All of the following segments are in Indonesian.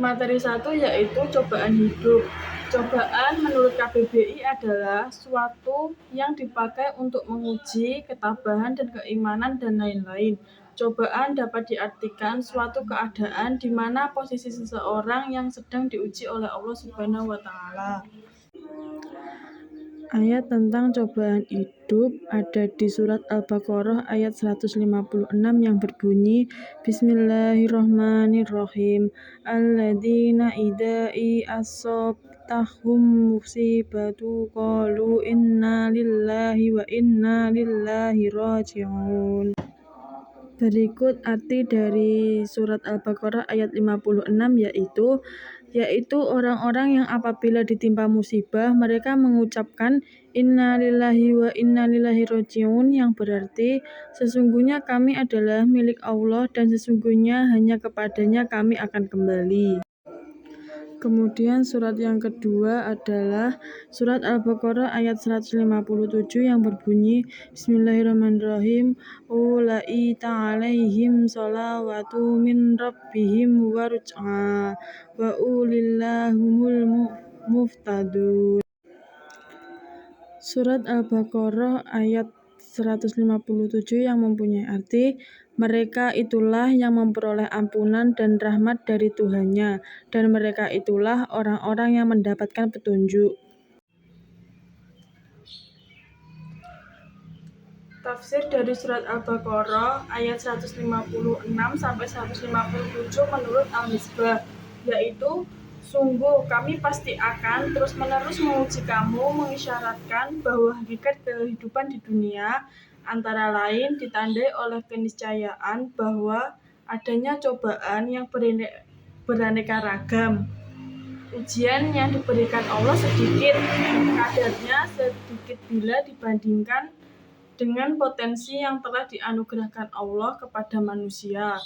materi 1 yaitu cobaan hidup. Cobaan menurut KBBI adalah suatu yang dipakai untuk menguji ketabahan dan keimanan dan lain-lain. Cobaan dapat diartikan suatu keadaan di mana posisi seseorang yang sedang diuji oleh Allah Subhanahu wa Ta'ala. Ayat tentang cobaan hidup ada di surat Al-Baqarah ayat 156 yang berbunyi Bismillahirrahmanirrahim. Alladzina idza asabtahum musibatu qalu inna lillahi wa inna ilaihi raji'un. Berikut arti dari surat Al-Baqarah ayat 56 yaitu orang-orang yang apabila ditimpa musibah mereka mengucapkan inna lillahi wa inna ilaihi raji'un, yang berarti sesungguhnya kami adalah milik Allah dan sesungguhnya hanya kepadanya kami akan kembali. Kemudian surat yang kedua adalah surat Al-Baqarah ayat 157 yang berbunyi Bismillahirrahmanirrahim. Ulaika alaihim sholawatu min rabbihim wa ruj'a wa ulillahumul muhtadun. Surat Al-Baqarah ayat 157 yang mempunyai arti mereka itulah yang memperoleh ampunan dan rahmat dari Tuhannya, dan mereka itulah orang-orang yang mendapatkan petunjuk. Tafsir dari surat Al-Baqarah ayat 156 sampai 157 menurut Al-Misbah, yaitu sungguh kami pasti akan terus-menerus menguji kamu, mengisyaratkan bahwa hakikat kehidupan di dunia antara lain ditandai oleh keniscayaan bahwa adanya cobaan yang beraneka ragam. Ujian yang diberikan Allah sedikit, kadarnya sedikit bila dibandingkan dengan potensi yang telah dianugerahkan Allah kepada manusia.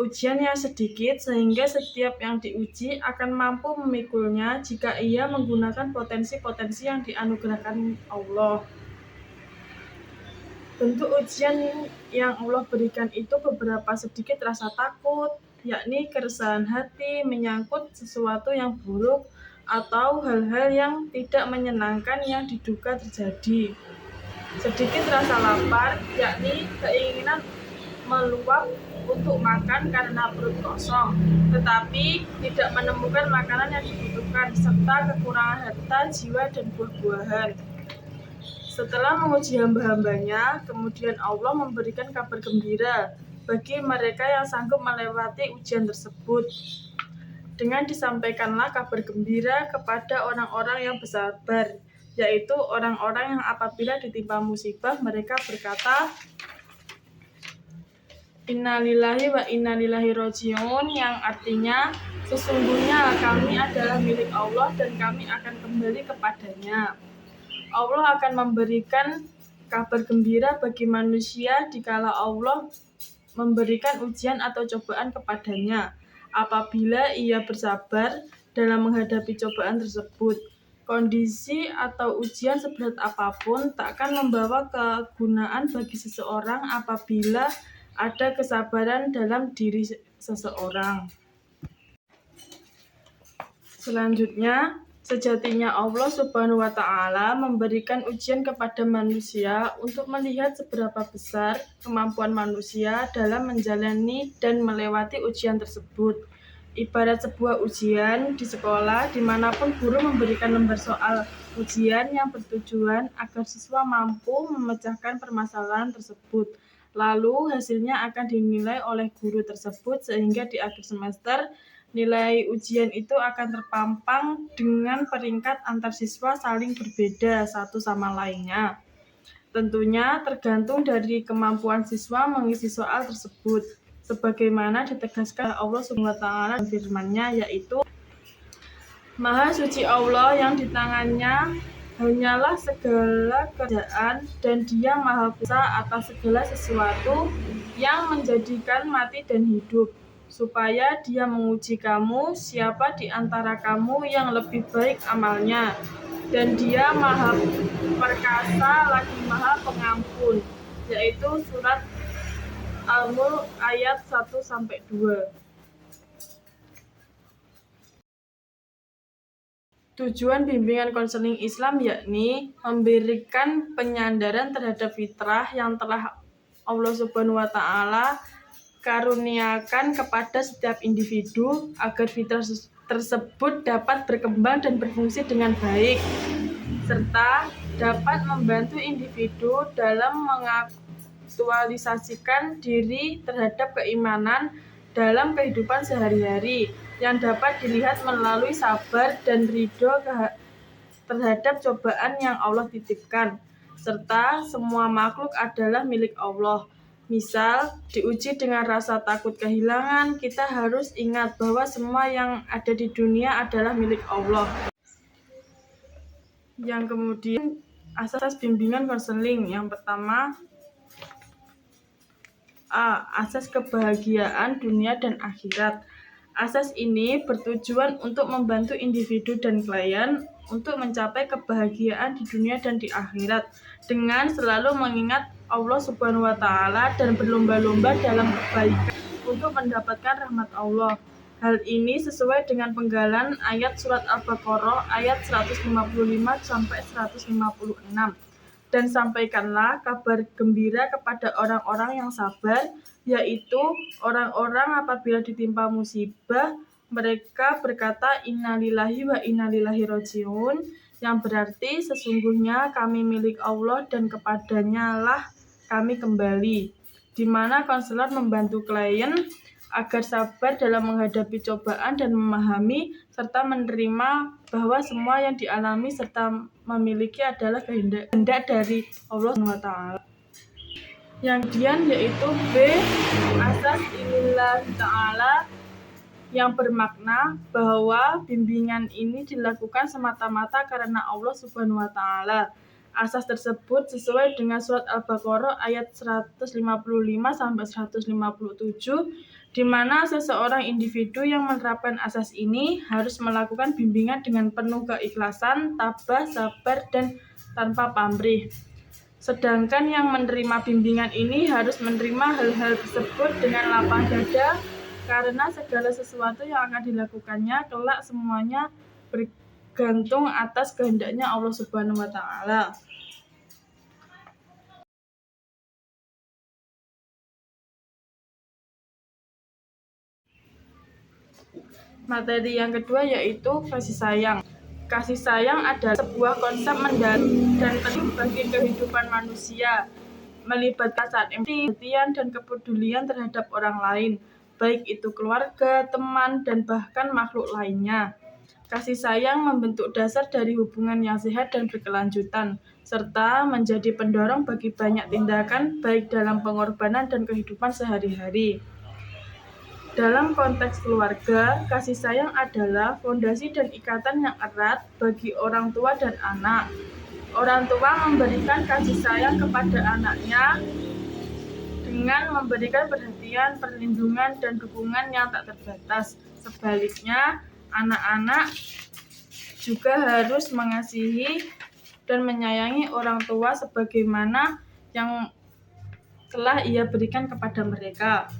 Ujian yang sedikit sehingga setiap yang diuji akan mampu memikulnya jika ia menggunakan potensi-potensi yang dianugerahkan Allah. Bentuk ujian yang Allah berikan itu beberapa sedikit rasa takut, yakni keresahan hati menyangkut sesuatu yang buruk atau hal-hal yang tidak menyenangkan yang diduga terjadi. Sedikit rasa lapar, yakni keinginan meluap untuk makan karena perut kosong, tetapi tidak menemukan makanan yang dibutuhkan, serta kekurangan harta, jiwa, dan buah-buahan. Setelah menguji hamba-hambanya, kemudian Allah memberikan kabar gembira bagi mereka yang sanggup melewati ujian tersebut. Dengan disampaikanlah kabar gembira kepada orang-orang yang bersabar, yaitu orang-orang yang apabila ditimpa musibah mereka berkata inna lillahi wa inna ilaihi raji'un, yang artinya sesungguhnya kami adalah milik Allah dan kami akan kembali kepadanya. Allah akan memberikan kabar gembira bagi manusia dikala Allah memberikan ujian atau cobaan kepadanya apabila ia bersabar dalam menghadapi cobaan tersebut. Kondisi atau ujian seberat apapun takkan membawa kegunaan bagi seseorang apabila ada kesabaran dalam diri seseorang. Selanjutnya, sejatinya Allah Subhanahu wa Ta'ala memberikan ujian kepada manusia untuk melihat seberapa besar kemampuan manusia dalam menjalani dan melewati ujian tersebut. Ibarat sebuah ujian di sekolah, dimanapun guru memberikan lembar soal ujian yang bertujuan agar siswa mampu memecahkan permasalahan tersebut. Lalu hasilnya akan dinilai oleh guru tersebut sehingga di akhir semester nilai ujian itu akan terpampang dengan peringkat antar siswa saling berbeda satu sama lainnya. Tentunya tergantung dari kemampuan siswa mengisi soal tersebut. Sebagaimana ditegaskan Allah Subhanahu wa Ta'ala dalam firman-Nya, yaitu Maha suci Allah yang di tangannya hanyalah segala kerjaan dan Dia Maha kuasa atas segala sesuatu yang menjadikan mati dan hidup, supaya Dia menguji kamu siapa di antara kamu yang lebih baik amalnya, dan Dia Maha perkasa lagi Maha pengampun, yaitu surat Al-Mulk ayat 1-2. Tujuan bimbingan konseling Islam yakni memberikan penyandaran terhadap fitrah yang telah Allah Subhanahu wa Ta'ala karuniakan kepada setiap individu agar fitrah tersebut dapat berkembang dan berfungsi dengan baik, serta dapat membantu individu dalam mengaktualisasikan diri terhadap keimanan dalam kehidupan sehari-hari yang dapat dilihat melalui sabar dan ridho terhadap cobaan yang Allah titipkan, serta semua makhluk adalah milik Allah. Misal, diuji dengan rasa takut kehilangan, kita harus ingat bahwa semua yang ada di dunia adalah milik Allah. Yang kemudian, asas bimbingan konseling. Yang pertama, A. Asas kebahagiaan dunia dan akhirat. Asas ini bertujuan untuk membantu individu dan klien untuk mencapai kebahagiaan di dunia dan di akhirat dengan selalu mengingat Allah Subhanahu wa Ta'ala dan berlomba-lomba dalam kebaikan untuk mendapatkan rahmat Allah. Hal ini sesuai dengan penggalan ayat surat Al-Baqarah ayat 155 sampai 156. Dan sampaikanlah kabar gembira kepada orang-orang yang sabar, yaitu orang-orang apabila ditimpa musibah, mereka berkata innalillahi wa inna ilaihi raji'un, yang berarti sesungguhnya kami milik Allah dan kepadanya lah kami kembali. Di mana konselor membantu klien agar sabar dalam menghadapi cobaan dan memahami serta menerima bahwa semua yang dialami serta memiliki adalah kehendak dari Allah SWT. Yang kemudian yaitu B. Asas inillahi ta'ala, yang bermakna bahwa bimbingan ini dilakukan semata-mata karena Allah Subhanahu wa Ta'ala. Asas tersebut sesuai dengan surat Al-Baqarah ayat 155 sampai 157, di mana seseorang individu yang menerapkan asas ini harus melakukan bimbingan dengan penuh keikhlasan, tabah, sabar, dan tanpa pamrih. Sedangkan yang menerima bimbingan ini harus menerima hal-hal tersebut dengan lapang dada, karena segala sesuatu yang akan dilakukannya kelak semuanya bergantung atas kehendaknya Allah Subhanahu wa Ta'ala. Materi yang kedua yaitu kasih sayang. Kasih sayang adalah sebuah konsep mendalam dan penting bagi kehidupan manusia, melibatkan saat empati, perhatian, dan kepedulian terhadap orang lain, baik itu keluarga, teman, dan bahkan makhluk lainnya. Kasih sayang membentuk dasar dari hubungan yang sehat dan berkelanjutan, serta menjadi pendorong bagi banyak tindakan baik dalam pengorbanan dan kehidupan sehari-hari. Dalam konteks keluarga, kasih sayang adalah fondasi dan ikatan yang erat bagi orang tua dan anak. Orang tua memberikan kasih sayang kepada anaknya dengan memberikan perhatian, perlindungan, dan dukungan yang tak terbatas. Sebaliknya, anak-anak juga harus mengasihi dan menyayangi orang tua sebagaimana yang telah ia berikan kepada mereka.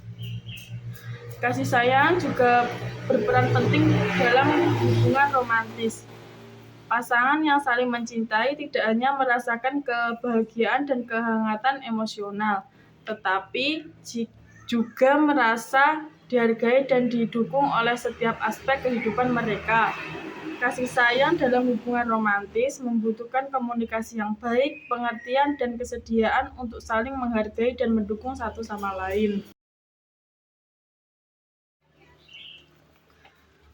Kasih sayang juga berperan penting dalam hubungan romantis. Pasangan yang saling mencintai tidak hanya merasakan kebahagiaan dan kehangatan emosional, tetapi juga merasa dihargai dan didukung oleh setiap aspek kehidupan mereka. Kasih sayang dalam hubungan romantis membutuhkan komunikasi yang baik, pengertian, dan kesediaan untuk saling menghargai dan mendukung satu sama lain.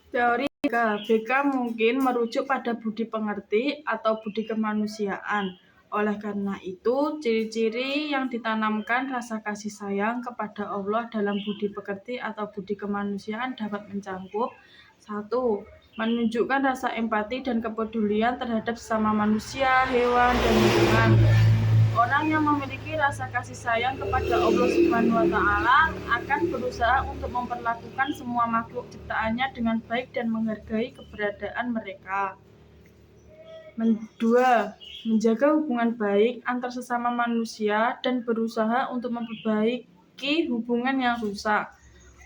Teori BK mungkin merujuk pada budi pengerti atau budi kemanusiaan. Oleh karena itu, ciri-ciri yang ditanamkan rasa kasih sayang kepada Allah dalam budi pekerti atau budi kemanusiaan dapat mencakup 1. Menunjukkan rasa empati dan kepedulian terhadap sesama manusia, hewan, dan lingkungan. Orang yang memiliki rasa kasih sayang kepada Allah Subhanahu wa Ta'ala akan berusaha untuk memperlakukan semua makhluk ciptaannya dengan baik dan menghargai keberadaan mereka. 2. Menjaga hubungan baik antar sesama manusia dan berusaha untuk memperbaiki hubungan yang rusak.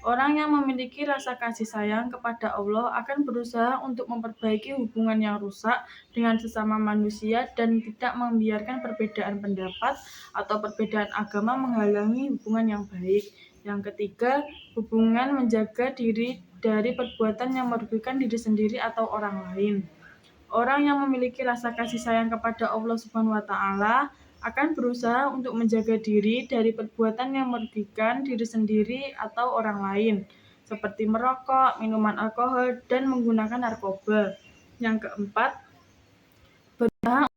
Orang yang memiliki rasa kasih sayang kepada Allah akan berusaha untuk memperbaiki hubungan yang rusak dengan sesama manusia dan tidak membiarkan perbedaan pendapat atau perbedaan agama menghalangi hubungan yang baik. Yang ketiga, hubungan menjaga diri dari perbuatan yang merugikan diri sendiri atau orang lain. Orang yang memiliki rasa kasih sayang kepada Allah Subhanahu wa taala akan berusaha untuk menjaga diri dari perbuatan yang merugikan diri sendiri atau orang lain, seperti merokok, minuman alkohol, dan menggunakan narkoba. Yang keempat, berusaha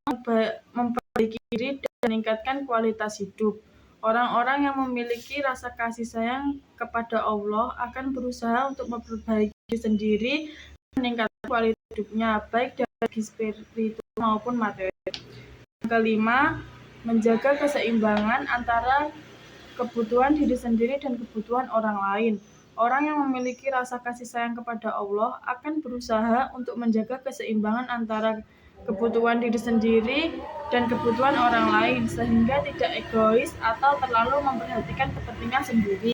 memperbaiki diri dan meningkatkan kualitas hidup. Orang-orang yang memiliki rasa kasih sayang kepada Allah akan berusaha untuk memperbaiki diri sendiri dan meningkatkan kualitas hidupnya, baik dari segi spiritual maupun materi. Yang kelima, menjaga keseimbangan antara kebutuhan diri sendiri dan kebutuhan orang lain. Orang yang memiliki rasa kasih sayang kepada Allah akan berusaha untuk menjaga keseimbangan antara kebutuhan diri sendiri dan kebutuhan orang lain, sehingga tidak egois atau terlalu memperhatikan kepentingan sendiri.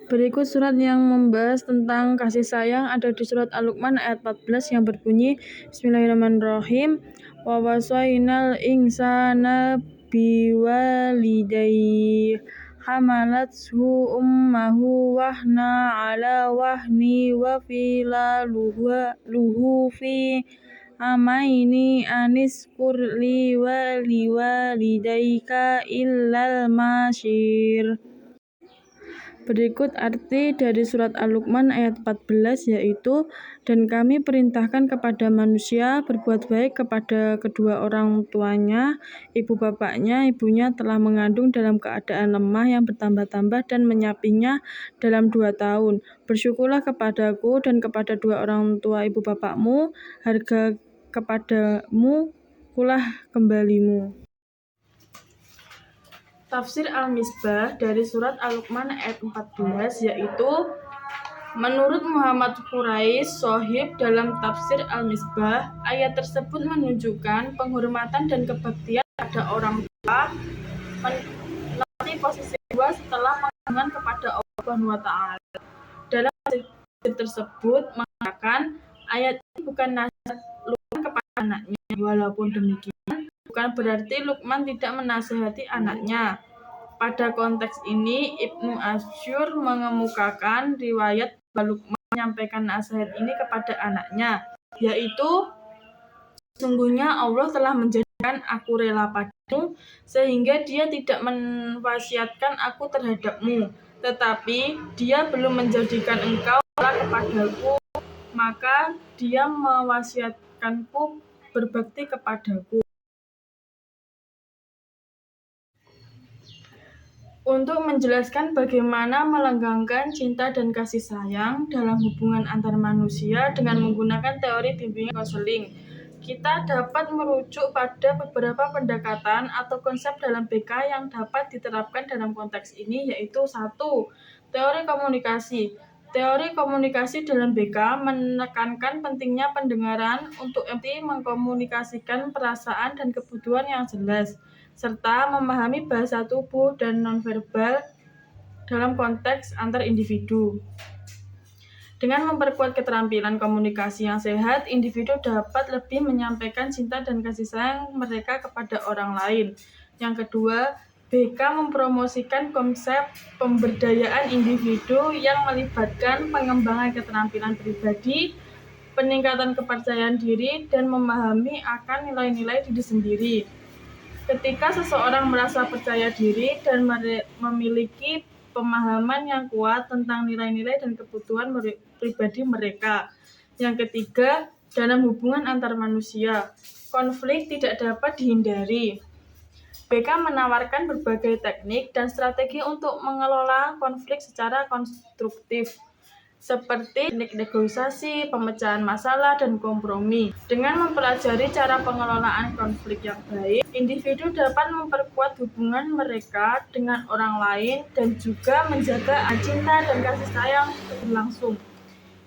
Berikut surat yang membahas tentang kasih sayang ada di surat Al-Luqman ayat 14 yang berbunyi Bismillahirrahmanirrahim wa wasainal insana biwalidayhi hamalathu ummuhu wahna ala wahni wa filaluhu fi amaini aniskur li wa liwalidayka illal masyir. Berikut arti dari surat Al-Luqman ayat 14 yaitu, dan kami perintahkan kepada manusia berbuat baik kepada kedua orang tuanya, ibu bapaknya, ibunya telah mengandung dalam keadaan lemah yang bertambah-tambah dan menyapinya dalam 2 tahun. Bersyukurlah kepadaku dan kepada dua orang tua ibu bapakmu, harga kepadamu kulah kembalimu. Tafsir Al-Misbah dari surat Al-Luqman ayat 14 yaitu, menurut Muhammad Quraish Shohib dalam tafsir Al-Misbah, ayat tersebut menunjukkan penghormatan dan kebaktian pada orang tua menempati posisi kedua setelah pengagungan kepada Allah Subhanahu wa taala. Dalam tafsir tersebut mengatakan ayat ini bukan nasihat Luqman kepada anaknya. Walaupun demikian, bukan berarti Luqman tidak menasihati anaknya. Pada konteks ini, Ibnu Asyur mengemukakan riwayat bahwa Luqman menyampaikan nasihat ini kepada anaknya, yaitu, sesungguhnya Allah telah menjadikan aku rela padamu, sehingga dia tidak mewasiatkan aku terhadapmu, tetapi dia belum menjadikan engkau rela kepadaku, maka dia mewasiatkanku berbakti kepadaku. Untuk menjelaskan bagaimana melanggengkan cinta dan kasih sayang dalam hubungan antar manusia dengan menggunakan teori bimbingan konseling, kita dapat merujuk pada beberapa pendekatan atau konsep dalam BK yang dapat diterapkan dalam konteks ini, yaitu 1. Teori komunikasi. Teori komunikasi dalam BK menekankan pentingnya pendengaran untuk mengkomunikasikan perasaan dan kebutuhan yang jelas, serta memahami bahasa tubuh dan nonverbal dalam konteks antar individu. Dengan memperkuat keterampilan komunikasi yang sehat, individu dapat lebih menyampaikan cinta dan kasih sayang mereka kepada orang lain. Yang kedua, BK mempromosikan konsep pemberdayaan individu yang melibatkan pengembangan keterampilan pribadi, peningkatan kepercayaan diri, dan memahami akan nilai-nilai diri sendiri. Ketika seseorang merasa percaya diri dan memiliki pemahaman yang kuat tentang nilai-nilai dan kebutuhan pribadi mereka. Yang ketiga, dalam hubungan antar manusia, konflik tidak dapat dihindari. BK menawarkan berbagai teknik dan strategi untuk mengelola konflik secara konstruktif, seperti teknik negosiasi, pemecahan masalah, dan kompromi. Dengan mempelajari cara pengelolaan konflik yang baik, individu dapat memperkuat hubungan mereka dengan orang lain dan juga menjaga cinta dan kasih sayang berlangsung.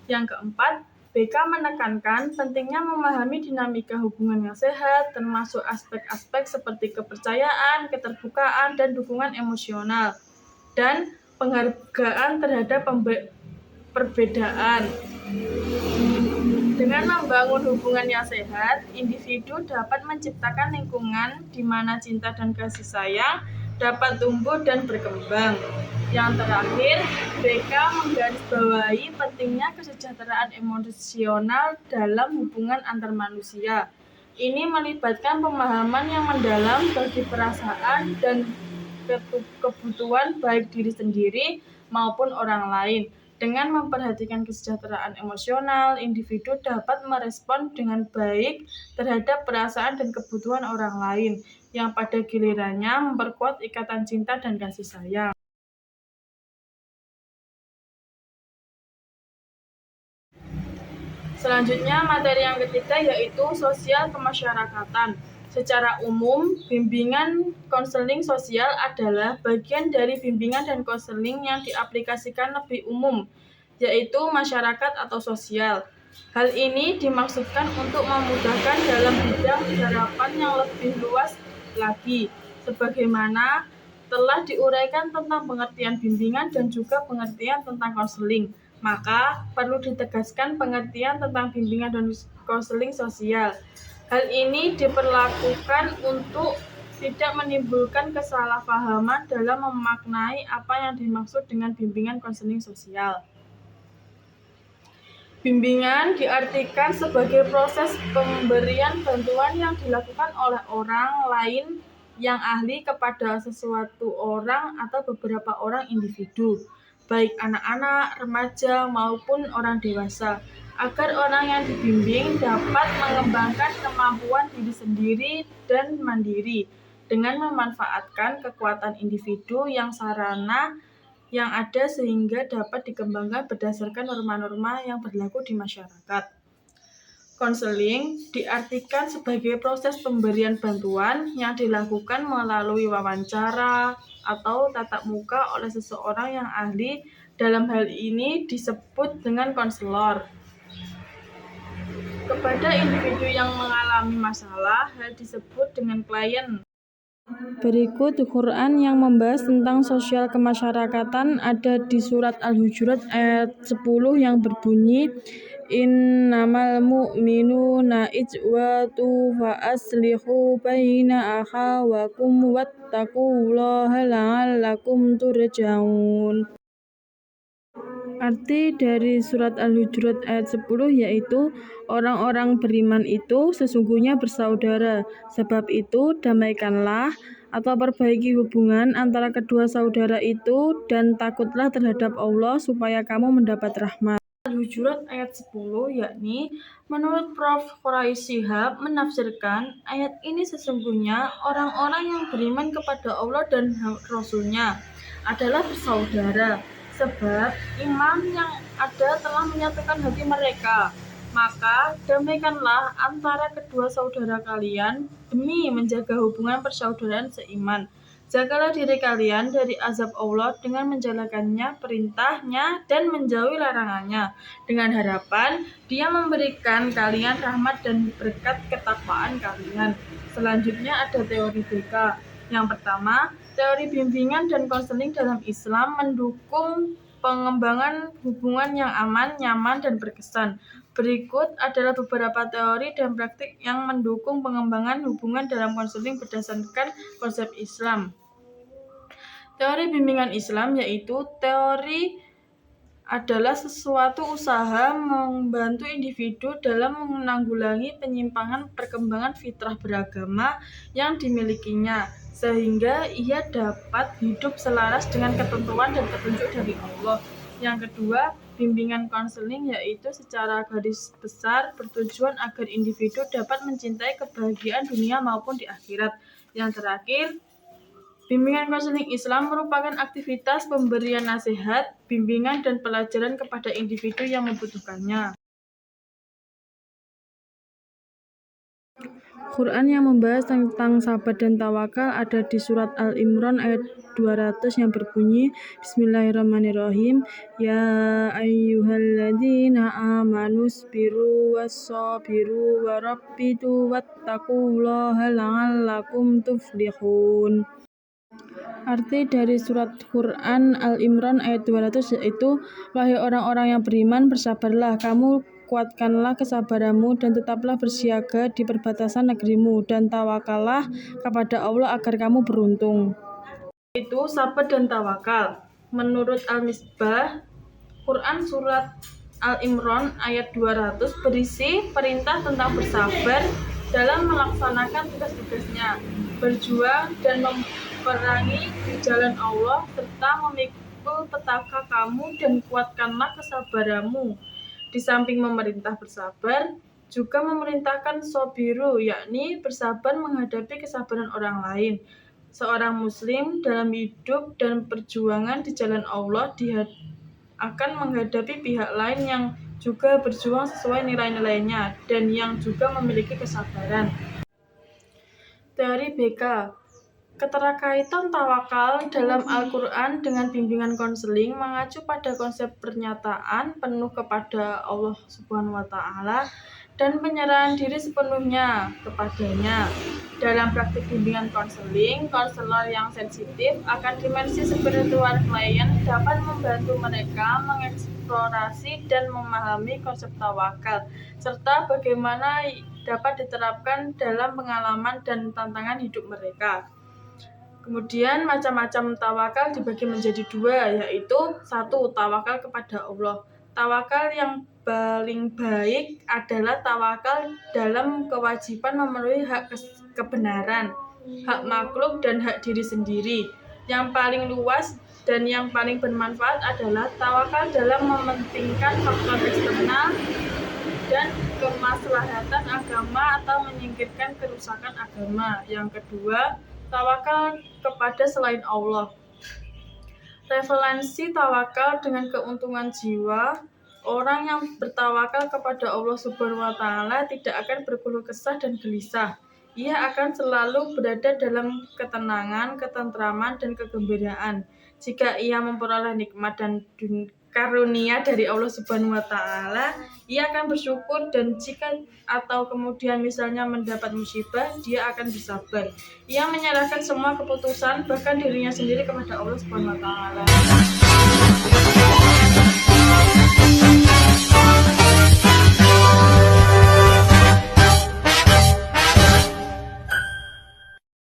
Yang keempat, BK menekankan pentingnya memahami dinamika hubungan yang sehat, termasuk aspek-aspek seperti kepercayaan, keterbukaan, dan dukungan emosional. dan penghargaan terhadap perbedaan. Dengan membangun hubungan yang sehat, individu dapat menciptakan lingkungan di mana cinta dan kasih sayang dapat tumbuh dan berkembang. Yang terakhir, BK menggarisbawahi pentingnya kesejahteraan emosional dalam hubungan antar manusia. Ini melibatkan pemahaman yang mendalam bagi perasaan dan kebutuhan baik diri sendiri maupun orang lain. Dengan memperhatikan kesejahteraan emosional, individu dapat merespon dengan baik terhadap perasaan dan kebutuhan orang lain, yang pada gilirannya memperkuat ikatan cinta dan kasih sayang. Selanjutnya, materi yang ketiga yaitu sosial kemasyarakatan. Secara umum, bimbingan konseling sosial adalah bagian dari bimbingan dan konseling yang diaplikasikan lebih umum, yaitu masyarakat atau sosial. Hal ini dimaksudkan untuk memudahkan dalam bidang garapan yang lebih luas lagi, sebagaimana telah diuraikan tentang pengertian bimbingan dan juga pengertian tentang konseling. Maka perlu ditegaskan pengertian tentang bimbingan dan konseling sosial. Hal ini diperlakukan untuk tidak menimbulkan kesalahpahaman dalam memaknai apa yang dimaksud dengan bimbingan konseling sosial. Bimbingan diartikan sebagai proses pemberian bantuan yang dilakukan oleh orang lain yang ahli kepada sesuatu orang atau beberapa orang individu, baik anak-anak, remaja, maupun orang dewasa, agar orang yang dibimbing dapat mengembangkan kemampuan diri sendiri dan mandiri dengan memanfaatkan kekuatan individu yang sarana yang ada sehingga dapat dikembangkan berdasarkan norma-norma yang berlaku di masyarakat. Konseling diartikan sebagai proses pemberian bantuan yang dilakukan melalui wawancara atau tatap muka oleh seseorang yang ahli. Dalam hal ini disebut dengan konselor. Kepada individu yang mengalami masalah, hal disebut dengan klien. Berikut Quran yang membahas tentang sosial kemasyarakatan ada di surat Al-Hujurat ayat 10 yang berbunyi Innamal mu'minuna ijwatu fa aslihu baina akhawakum wattaqullaha la'allakum turja'un. Arti dari surat Al-Hujurat ayat 10 yaitu orang-orang beriman itu sesungguhnya bersaudara. Sebab itu damaikanlah atau perbaiki hubungan antara kedua saudara itu dan takutlah terhadap Allah supaya kamu mendapat rahmat. Al-Hujurat ayat 10 yakni menurut Prof. Quraisy Shihab menafsirkan ayat ini sesungguhnya orang-orang yang beriman kepada Allah dan Rasul-Nya adalah bersaudara. Sebab iman yang ada telah menyatukan hati mereka. Maka damaikanlah antara kedua saudara kalian demi menjaga hubungan persaudaraan seiman. Jagalah diri kalian dari azab Allah dengan menjalankannya perintahnya dan menjauhi larangannya, dengan harapan Dia memberikan kalian rahmat dan berkat ketakwaan kalian. Selanjutnya ada teori BK. Yang pertama, teori bimbingan dan konseling dalam Islam mendukung pengembangan hubungan yang aman, nyaman, dan berkesan. Berikut adalah beberapa teori dan praktik yang mendukung pengembangan hubungan dalam konseling berdasarkan konsep Islam. Teori bimbingan Islam yaitu teori adalah sesuatu usaha membantu individu dalam menanggulangi penyimpangan perkembangan fitrah beragama yang dimilikinya, sehingga ia dapat hidup selaras dengan ketentuan dan petunjuk dari Allah. Yang kedua, bimbingan konseling yaitu secara garis besar bertujuan agar individu dapat mencintai kebahagiaan dunia maupun di akhirat. Yang terakhir, bimbingan konseling Islam merupakan aktivitas pemberian nasihat, bimbingan, dan pelajaran kepada individu yang membutuhkannya. Quran yang membahas tentang sabar dan tawakal ada di surat Al-Imran ayat 200 yang berbunyi Bismillahirrahmanirrahim Ya ayyuhalladzina amanu sabiru wassabiru warabbitu wattaqullaha la'allakum tuflihun. Arti dari surat Quran Al-Imran ayat 200 yaitu, wahai orang-orang yang beriman, bersabarlah, kamu kuatkanlah kesabaranmu dan tetaplah bersiaga di perbatasan negerimu, dan tawakallah kepada Allah agar kamu beruntung. Itu sabar dan tawakal. Menurut Al-Misbah, Quran surat Al-Imran ayat 200 berisi perintah tentang bersabar dalam melaksanakan tugas-tugasnya, berjuang dan memerangi di jalan Allah, serta memikul petaka kamu dan kuatkanlah kesabaranmu. Di samping memerintah bersabar, juga memerintahkan sobiru, yakni bersabar menghadapi kesabaran orang lain. Seorang muslim dalam hidup dan perjuangan di jalan Allah akan menghadapi pihak lain yang juga berjuang sesuai nilai-nilainya dan yang juga memiliki kesabaran. Teori BK. Keterkaitan tawakal dalam Al-Quran dengan bimbingan konseling mengacu pada konsep pernyataan penuh kepada Allah SWT dan penyerahan diri sepenuhnya kepadanya. Dalam praktik bimbingan konseling, konselor yang sensitif akan dimensi spiritual klien dapat membantu mereka mengeksplorasi dan memahami konsep tawakal, serta bagaimana dapat diterapkan dalam pengalaman dan tantangan hidup mereka. Kemudian macam-macam tawakal dibagi menjadi dua, yaitu 1. Tawakal kepada Allah. Tawakal yang paling baik adalah tawakal dalam kewajiban memenuhi hak kebenaran, hak makhluk, dan hak diri sendiri. Yang paling luas dan yang paling bermanfaat adalah tawakal dalam mementingkan faktor eksternal dan kemaslahatan agama atau menyingkirkan kerusakan agama. Yang kedua, tawakal kepada selain Allah. Referensi tawakal dengan keuntungan jiwa. Orang yang bertawakal kepada Allah SWT tidak akan berkeluh kesah dan gelisah. Ia akan selalu berada dalam ketenangan, ketentraman, dan kegembiraan. Jika ia memperoleh nikmat dan karunia dari Allah SWT, ia akan bersyukur, dan jika atau kemudian misalnya mendapat musibah, dia akan bersabar. Ia menyerahkan semua keputusan, bahkan dirinya sendiri, kepada Allah SWT.